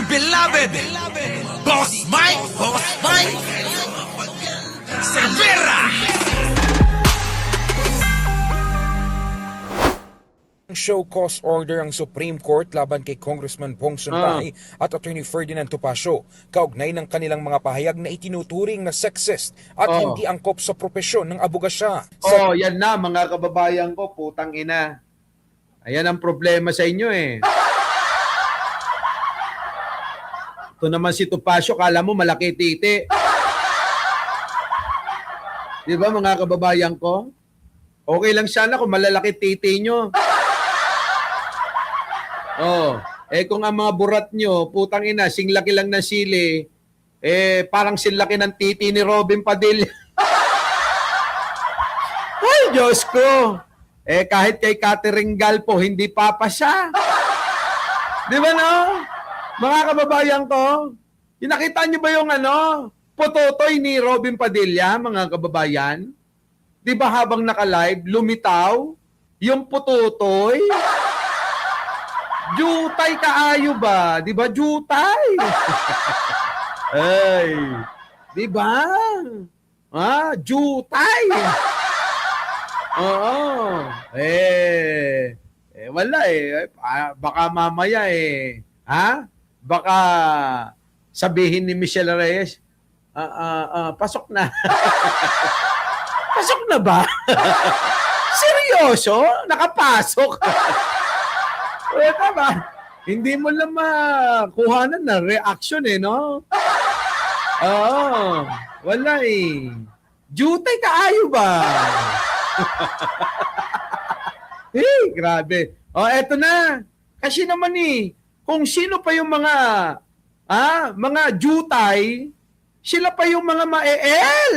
dear beloved, Boss Mike, Cervera. Show cause order ang Supreme Court laban kay Congressman Bong Sunbay at Attorney Ferdinand Topacio kaugnay ng kanilang mga pahayag na itinuturing na sexist at hindi angkop sa propesyon ng abogasya. Yan na mga kababayan ko, putang ina. Ayan ang problema sa inyo eh. Ito naman si Topacio, kala mo malaki titi. Di ba mga kababayan ko? Okay lang sana kung malalaki titi nyo. Kung ang mga burat nyo, putang ina, singlaki lang ng sili, parang sinlaki ng titi ni Robin Padilla. Ay, Diyos ko! Kahit kay Catherine Galpo, hindi papasya. Di ba no? Mga kababayan ko, nakita nyo ba yung putotoy ni Robin Padilla, mga kababayan? Di ba habang naka-live, lumitaw, yung putotoy? Jutay kaayo ba? Di ba jutay? Ay, di ba? Jutay. Oo. Wala baka mamaya baka sabihin ni Michelle Reyes, pasok na. Pasok na ba? Seryoso? Nakapasok? Tama. Hindi mo lang makuhanan na reaction no? Wala Jutay kaayo ba? Grabe. Eto na. Kasi naman kung sino pa yung mga jutay, sila pa yung mga ma-EL.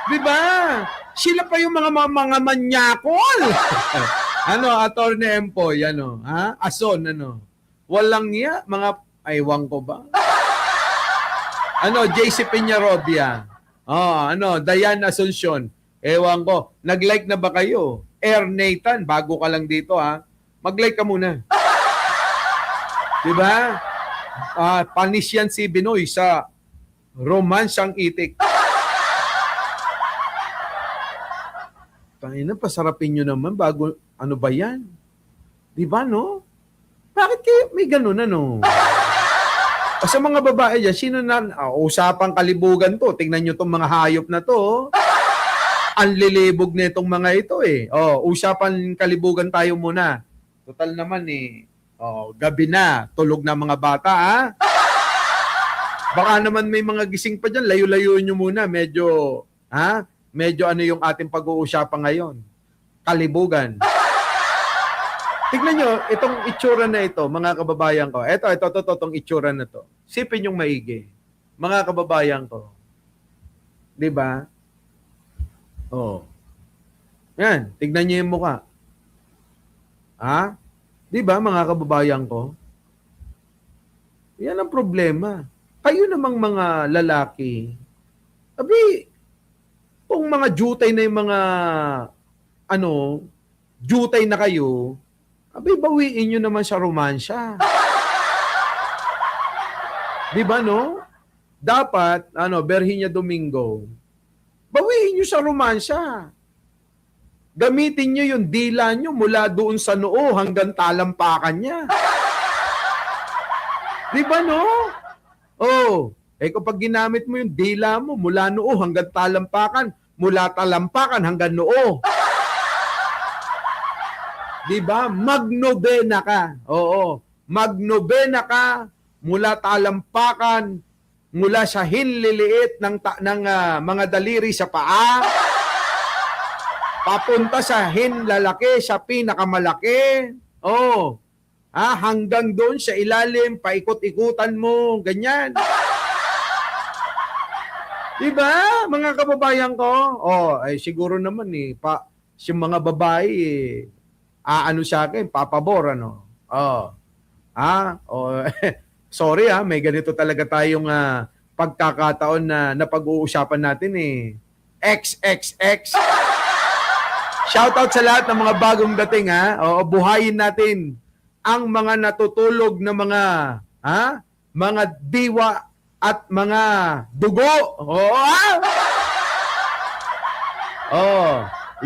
Diba? Sila pa yung mga manyakol. Attorney Empoy, Ason, Walang niya, mga, aywan ko ba? JC Peñarobia. Diane Asuncion. Ewan ko. Nag-like na ba kayo? Air Nathan, bago ka lang dito, Mag-like ka muna. Diba? Panis yan si Binoy sa romansang itik. Tangina, pasarapin nyo naman bago, ano ba yan? Di ba, no? Bakit kayo may ganun, O sa mga babae dyan, sino na, usapang kalibugan to, tingnan nyo tong mga hayop na to, ang lilibog na itong mga ito, usapan kalibugan tayo muna. Total naman, gabi na, tulog na mga bata, Baka naman may mga gising pa dyan, layo-layo nyo muna, medyo yung ating pag-uusapan ngayon. Kalibugan. Tignan nyo, itong itsura na ito, mga kababayan ko. Itong itsura na to. Sipin yung maigi. Mga kababayan ko. Diba? Yan, tignan nyo yung mukha. Diba, mga kababayan ko? Yan ang problema. Kayo namang mga lalaki, kung mga jutay na yung mga jutay na kayo, bawiin nyo naman sa romansya. Di ba, no? Dapat, Berhinia Domingo, bawiin nyo sa romansya. Gamitin nyo yung dila nyo mula doon sa noo hanggang talampakan niya. Di ba, no? Kapag ginamit mo yung dila mo mula noo hanggang talampakan, mula talampakan hanggang noo. Diba? Magnobena ka. Magnobena ka mula talampakan, mula sa hinliliit ng mga daliri sa paa, papunta sa hinlalaki, sa pinakamalaki. Hanggang doon sa ilalim, paikot-ikutan mo, ganyan. Diba, mga kababayan ko? Siguro naman yung mga babae, sa akin, papabor, sorry may ganito talaga tayong pagkakataon na napag-uusapan natin XXX. Shoutout sa lahat ng mga bagong dating buhayin natin ang mga natutulog na mga diwa at mga dugo.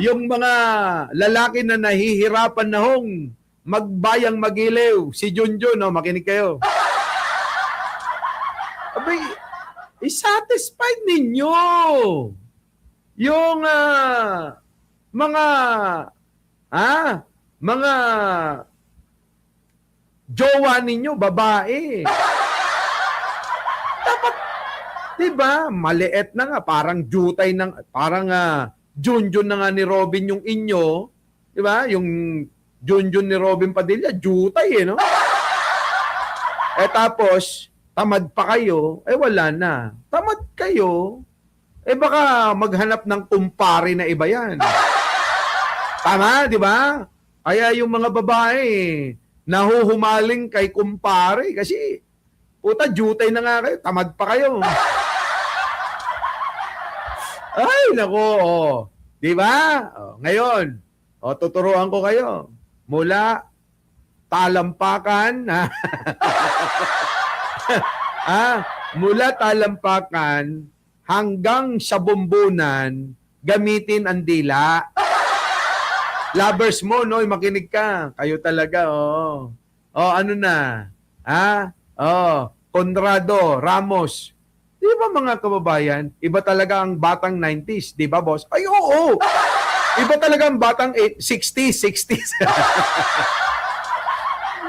Yung mga lalaki na nahihirapan na hong magbayang magiliw, si Junjun, makinig kayo. Abay, i-satisfied ninyo yung mga jowa ninyo, babae. Dapat, diba, maliit na nga, parang jutay parang Junjun na nga ni Robin yung inyo, diba? Yung Junjun ni Robin Padilla, jutay no? Tapos, tamad pa kayo, wala na. Tamad kayo, baka maghanap ng kumpare na iba yan. Tama, di ba? Kaya yung mga babae, nahuhumaling kay kumpare kasi, puta, jutay na nga kayo, tamad pa kayo. Ay, nako, di ba? Ngayon, tuturuan ko kayo. Mula talampakan, mula talampakan hanggang sa bumbunan, gamitin ang dila. Lovers mo, no? Makinig ka. Kayo talaga, ano na? Conrado, Ramos. Di ba mga kababayan? Iba talaga ang batang 90s. Di ba, boss? Ay, oo. Iba talaga ang batang 60s, 60s.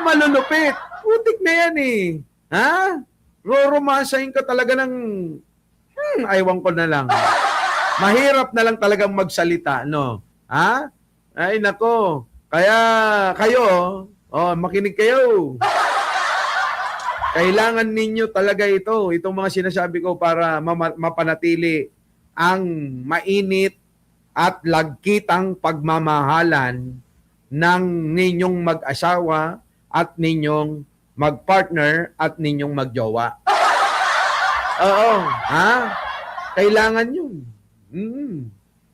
Malulupit. Putik na yan eh. Roromansahin ka talaga ng aywan ko na lang. Mahirap na lang talagang magsalita, no? Ay, nako. Kaya kayo, makinig kayo. Kailangan ninyo talaga itong mga sinasabi ko para mapanatili ang mainit at lagkitang pagmamahalan ng ninyong mag-asawa at ninyong mag-partner at ninyong magjowa. Oo, kailangan yun.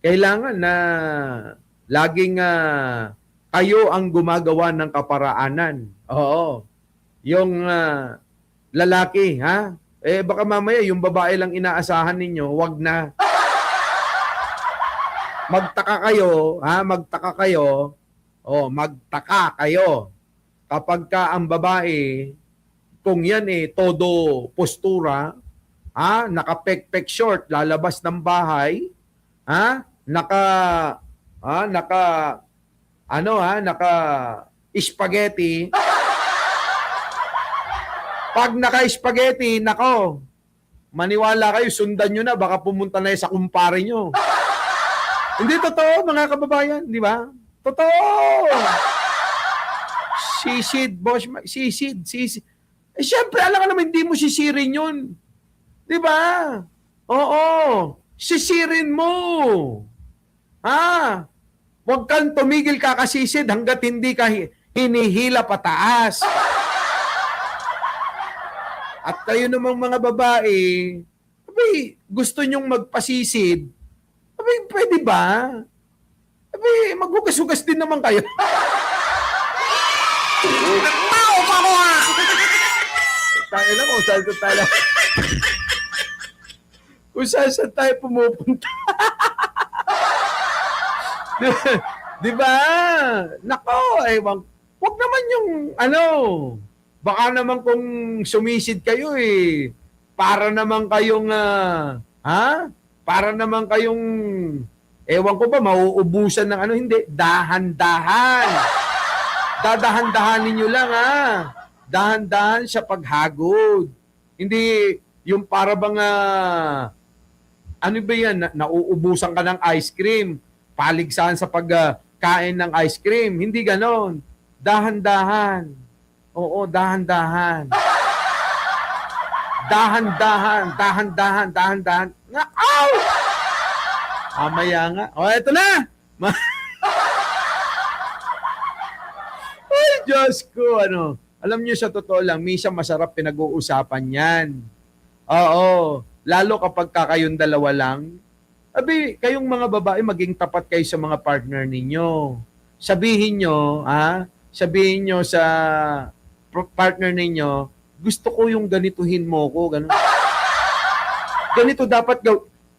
Kailangan na laging kayo ang gumagawa ng kaparaanan. Oo. Yung lalaki, baka mamaya yung babae lang inaasahan ninyo, wag na. Magtaka kayo kapag ka ang babae, kung yan todo postura, naka-pek-pek short, lalabas ng bahay, naka spaghetti. Pag naka-spaghetti, nako, maniwala kayo, sundan nyo na, baka pumunta na sa kumpare nyo. Hindi totoo, mga kababayan, di ba? Totoo. Sisid, boss. Sisid. Siyempre, alam ka naman, hindi mo sisirin yun. Di ba? Oo. Sisirin mo. Huwag kang tumigil kakasisid hanggat hindi ka hinihila pataas. At kayo namang mga babae, gusto nyong magpasisid, pwede ba? Maghugas-hugas din naman kayo. Tao pa mo ha! Tayo lang kung saan tayo pumupunta. Di ba? Nako, wag naman yung baka naman kung sumisid kayo para naman kayong para naman kayong ewan ko ba mauubusan ng hindi, dahan-dahan. Dadahan-dahanin nyo lang dahan-dahan sa paghagod. Hindi yung para bang ano ba yan, nauubusan ka ng ice cream, paligsahan sa pagkain ng ice cream. Hindi ganon. Dahan-dahan. Oo, dahan-dahan. Dahan-dahan. Ow! Amaya nga. Eto na! Ay, Diyos ko, Alam niyo sa totoo lang, minsan masarap pinag-uusapan yan. Oo. Lalo kapag kayong dalawa lang. Kayong mga babae, maging tapat kayo sa mga partner ninyo. Sabihin nyo, sabihin nyo sa partner ninyo, gusto ko yung ganituhin mo ko, ganun. Ganito dapat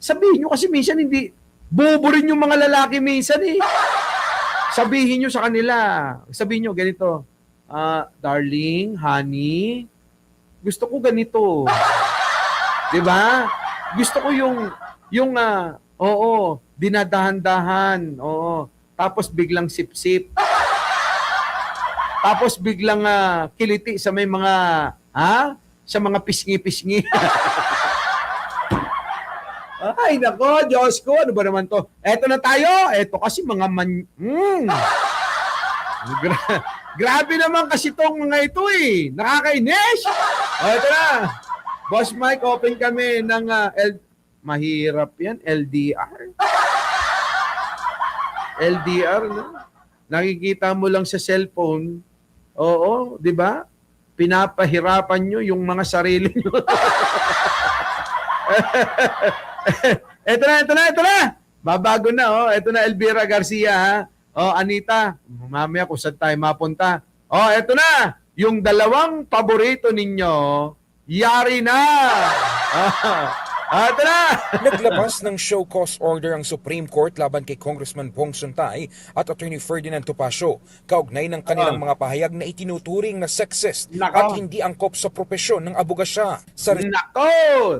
sabihin nyo kasi minsan hindi, bobo rin yung mga lalaki minsan eh. Sabihin nyo sa kanila, sabihin nyo ganito, darling, honey, gusto ko ganito. 'Di ba? Gusto ko yung dinadahan-dahan, oo. Tapos biglang sip-sip. Tapos biglang kiliti sa may mga sa mga pisngi-pisngi. Ay, nako, Diyos ko, ano ba naman to? Eto na tayo. Eto kasi mga grabe naman kasi tong mga ito eh. Nakakainis. Eto na. Boss Mike, open kami ng mahirap yan, LDR. LDR, no? Nakikita mo lang sa cellphone. Oo, di ba? Pinapahirapan nyo yung mga sarili nyo. Ito na. Babago na, oh. Ito na, Elvira Garcia, ha? Oh, Anita, mamaya kung saan tayo mapunta. Oh, ito na. Yung dalawang paborito ninyo, yari na. Ito na. Naglabas ng show cause order ang Supreme Court laban kay Congressman Pong Suntay at Attorney Ferdinand Topacio, kaugnay ng kanilang mga pahayag na itinuturing na sexist at hindi angkop sa propesyon ng abogasya. Nako,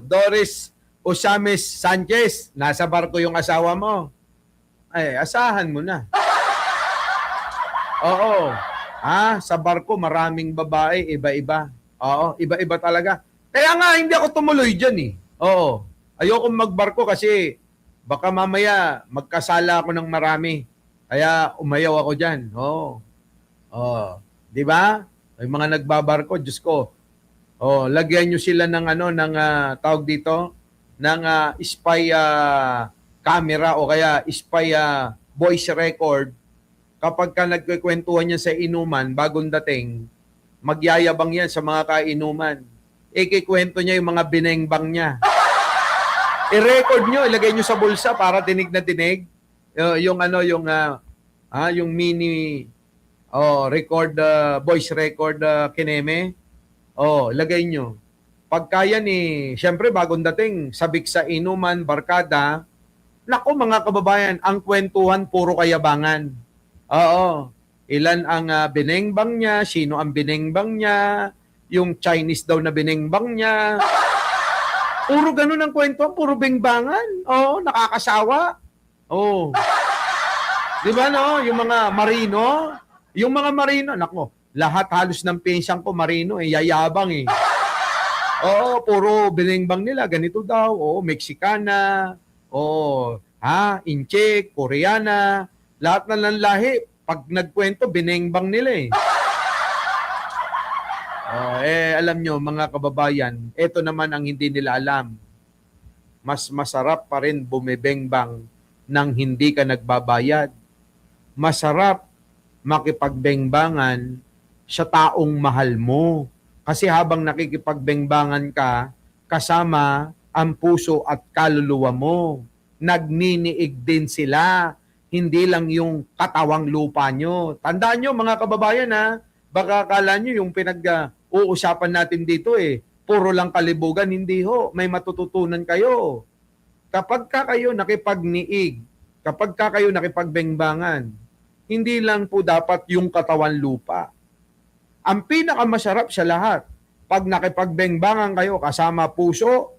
Doris Osamis Sanchez, nasa barko yung asawa mo. Ay, asahan mo na. Oo. Sa barko maraming babae, iba-iba. Oo, iba-iba talaga. Kaya nga hindi ako tumuloy dyan eh. Oo. Ayoko magbarko kasi baka mamaya magkasala ako ng marami. Kaya umayaw ako dyan. Oo. Oo. Di ba? Yung mga nagbabarko, Diyos ko. Oh, lagyan nyo sila ng tawag dito, ng spy camera o kaya spy voice record. Kapag ka nagkikwentuhan niya sa inuman, bagong dating, magyayabang yan sa mga kainuman. Ikikwento niya yung mga binengbang niya. I-record nyo, ilagay nyo sa bulsa para dinig na dinig. Yung mini record, voice record kineme. Lagay nyo. Pagkaya siyempre bagong dating, sabik sa inuman, barkada, naku mga kababayan, ang kwentuhan puro kayabangan. Oo. Ilan ang binengbang niya, sino ang binengbang niya, yung Chinese daw na binengbang niya. Puro ganun ang kwentuhan, puro bengbangan. Oo, nakakasawa. Oo. Di ba no? Yung mga marino, nako, lahat halos ng pensyang ko marino, yayabang eh. Oo, puro binengbang nila, ganito daw, Mexicana, Incheck, Koreana, lahat na lang lahi, pag nagkwento, binengbang nila eh. Alam nyo, mga kababayan, ito naman ang hindi nila alam. Mas masarap pa rin bumibengbang nang hindi ka nagbabayad. Masarap makipagbengbangan sa taong mahal mo. Kasi habang nakikipagbengbangan ka, kasama ang puso at kaluluwa mo. Nagniniig din sila. Hindi lang yung katawang lupa nyo. Tandaan nyo mga kababayan baka akala nyo yung pinag-uusapan natin dito puro lang kalibugan. Hindi ho, may matututunan kayo. Kapag ka kayo nakipagniig, kapag ka kayo nakipagbengbangan, hindi lang po dapat yung katawan lupa. Ang pinakamasarap sa lahat, pag nakipagbengbangan kayo kasama puso,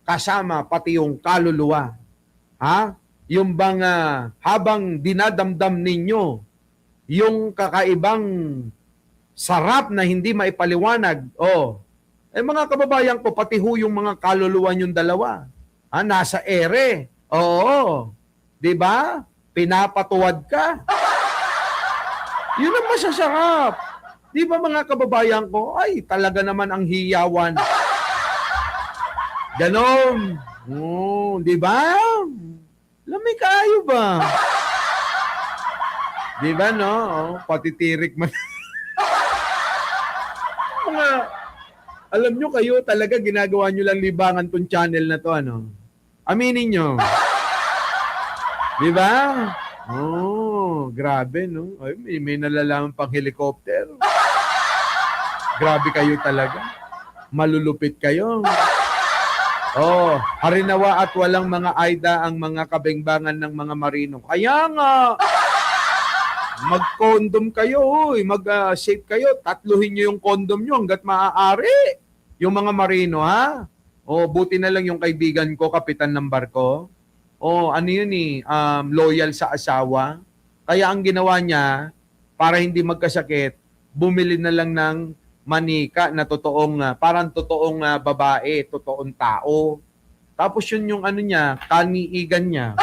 kasama pati yung kaluluwa. Yung bang habang dinadamdam ninyo, yung kakaibang sarap na hindi maipaliwanag, mga kababayan ko, pati ho yung mga kaluluwa nyong dalawa, nasa ere. Oo. Di ba? Pinapatuwad ka. Yun ang masasarap. Di ba mga kababayan ko? Ay, talaga naman ang hiyawan. Ganon. Di ba? Lamig kayo ba? Di ba, no? Patitirik man. Alam nyo kayo, talaga ginagawa nyo lang libangan tong channel na to, Aminin nyo. Di ba? Oh, grabe, no? Ay, may nalalaman pang helicopter. Grabe kayo talaga. Malulupit kayo. Oh, harinawa at walang mga aida ang mga kabengbangan ng mga marino. Kaya nga, mag-condom kayo, mag-safe kayo. Tatluhin nyo yung condom nyo hanggat maaari. Yung mga marino, ha? Oh, buti na lang yung kaibigan ko, kapitan ng barko. Oh, ano yun loyal sa asawa. Kaya ang ginawa niya, para hindi magkasakit, bumili na lang ng manika na totoong, parang totoong babae, totoong tao. Tapos yun yung ano niya, kaniigan niya.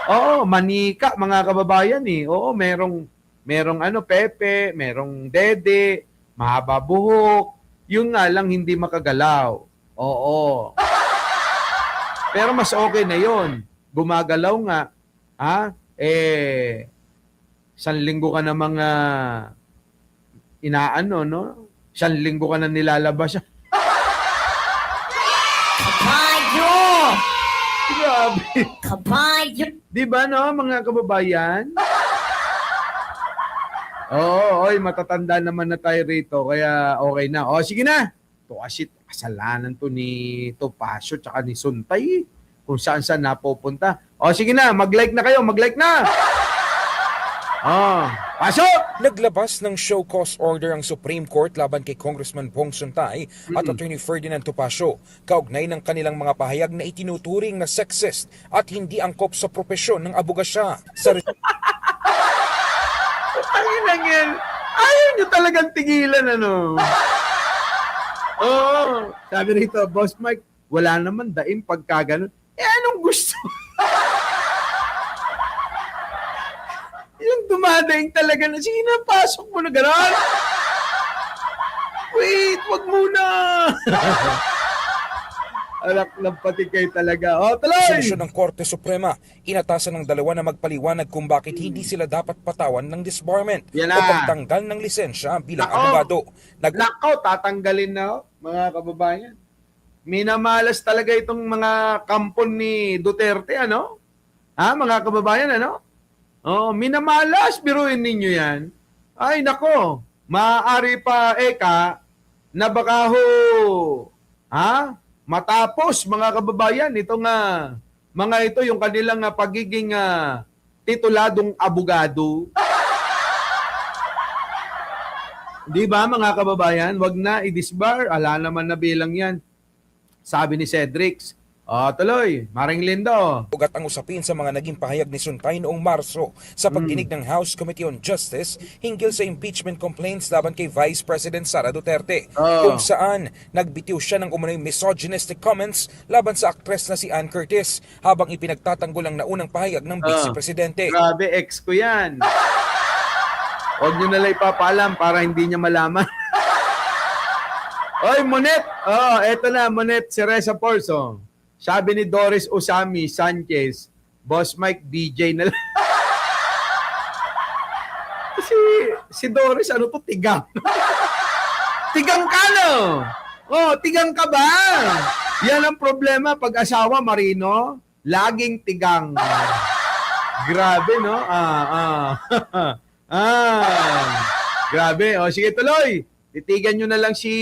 Oo, manika, mga kababayan Oo, merong Pepe, merong Dede, mahaba buhok. Yun nga lang hindi makagalaw. Oo. Pero mas okay na yon. Gumagalaw nga. Ha? 1 linggo ka na mga inaano, no? 1 linggo ka na nilalabas. Kabayo! Grabe. Kabayo! Di ba, no, mga kababayan? Oo, oy, matatanda naman na tayo rito, kaya okay na. O, sige na. To kasi kasalanan to ni Topacio tsaka ni Suntay. Kung saan napupunta. O, sige na, mag-like na kayo, mag-like na! Pasok! Naglabas ng show cause order ang Supreme Court laban kay Congressman Bong Suntay at Attorney Ferdinand Topacio kaugnay ng kanilang mga pahayag na itinuturing na sexist at hindi angkop sa propesyon ng abogasya. Sa Ayun lang yan. Ayaw nyo talagang tigilan, Oo. Sabi rito, Boss Mike, wala naman daing pagkaganon. Anong gusto? Yung dumadaing talaga na, sige na, pasok mo na gano'n. Wait, wag muna. Alak lang pati kayo talaga. O, tuloy! solusyon ng Korte Suprema, inatasan ng dalawa na magpaliwanag kung bakit hindi sila dapat patawan ng disbarment Yan o na. pagtanggal ng lisensya bilang Nako. abogado. Nako, tatanggalin na, mga kababayan. Minamalas talaga itong mga kampon ni Duterte, mga kababayan, Oh, minamalas, biruin ninyo yan. Ay, nako, maaari pa, na baka matapos, mga kababayan, itong mga ito, yung kanilang pagiging tituladong abogado. Di ba, mga kababayan? Wag na i-disbar. Ala naman na bilang yan. Sabi ni Cedric. Tuloy. Maring Lindo. Ugat ang usapin sa mga naging pahayag ni Suntay noong Marso sa pagdinig ng House Committee on Justice hinggil sa impeachment complaints laban kay Vice President Sara Duterte, kung saan nagbitiw siya ng umano'y misogynistic comments laban sa aktres na si Ann Curtis habang ipinagtatanggol ang naunang pahayag ng Vice Presidente. Grabe, ex ko yan. Huwag nyo nalang ipapaalam para hindi niya malaman. Oy, Monet! Eto na, Monet, si Reza Porso. Sabi ni Doris Usami Sanchez, Boss Mike, DJ na lang. Kasi si Doris, tigang. Tigang ka, no? Tigang ka ba? Yan ang problema pag asawa, Marino, laging tigang. Grabe, no? Grabe. Sige, tuloy. Titigan nyo na lang si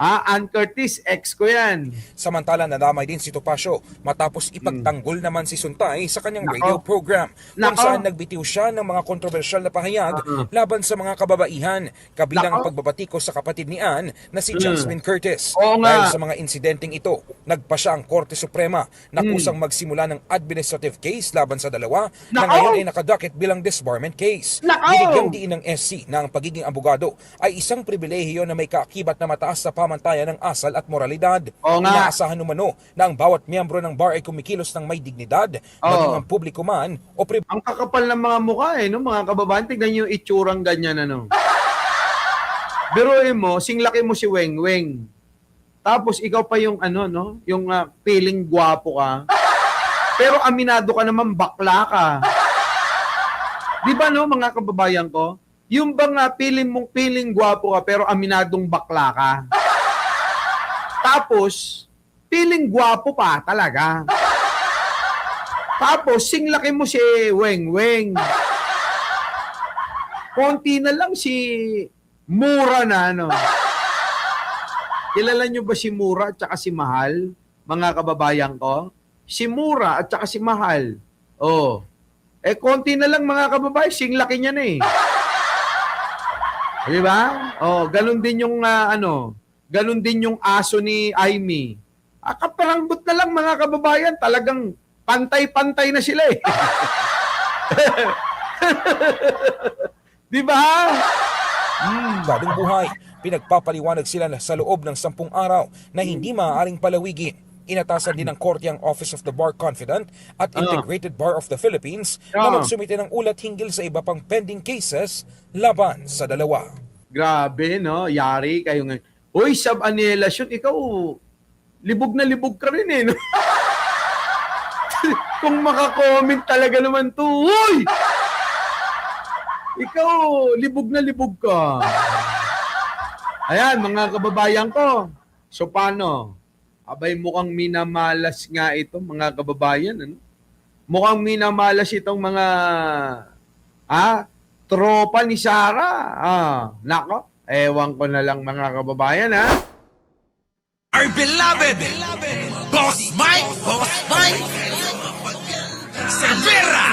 Ann Curtis, ex ko yan. Samantala, nadamay din si Topacio matapos ipagtanggol naman si Suntay sa kanyang radio program kung saan nagbitiw siya ng mga kontrobersyal na pahayag laban sa mga kababaihan, kabilang ang pagbabatiko sa kapatid ni Ann na si Jasmine Curtis. Dahil sa mga insidenteng ito, nagpa siya ang Korte Suprema na kusang magsimula ng administrative case laban sa dalawa na ngayon ay nakadakit bilang disbarment case. Binigyang diin ng SC na ang pagiging abogado ay isang pribilehiyo na may kaakibat na mataas sa pamantayan ng asal at moralidad. Inaasahan umano na ang bawat miyembro ng bar ay kumikilos ng may dignidad, maging ang publiko man o ang kakapal ng mga mukha mga kababayan, tignan niyo yung itsurang ganyan Biruin mo, singlaki mo si Weng Weng. Tapos ikaw pa yung yung feeling gwapo ka. Pero aminado ka naman bakla ka. Di ba mga kababayan ko? Yung bang feeling gwapo ka pero aminadong bakla ka. Tapos, feeling gwapo pa talaga. Tapos, singlaki mo si Weng Weng. Konti na lang si Mura na, ano. Kilala nyo ba si Mura at saka si Mahal, mga kababayan ko? Si Mura at saka si Mahal. Oh. Konti na lang mga kababayan, singlaki niya na eh. Di ba? Oh, ganun din yung ganun din yung aso ni Aimee. Kaparambot na lang mga kababayan, talagang pantay-pantay na sila eh. Di ba? Bagong buhay, pinagpapaliwanag sila na sa loob ng 10 araw na hindi maaaring palawigin. Inatasan din ng korte ang Office of the Bar Confidant at Integrated Bar of the Philippines na magsumite ng ulat hinggil sa iba pang pending cases laban sa dalawa. Grabe, no? Yari kayo ngayon. Uy, sub-annihilation, ikaw, libog na libog ka rin eh, no? Kung makakomment talaga naman to, uy! Ikaw, libog na libog ka. Ayan, mga kababayan ko. So, paano? Abay, mukhang minamalas nga ito, mga kababayan. Ano? Mukhang minamalas itong mga tropa ni Sarah. Nako, ewan ko na lang mga kababayan, ha? Our beloved Boss Mike Cervera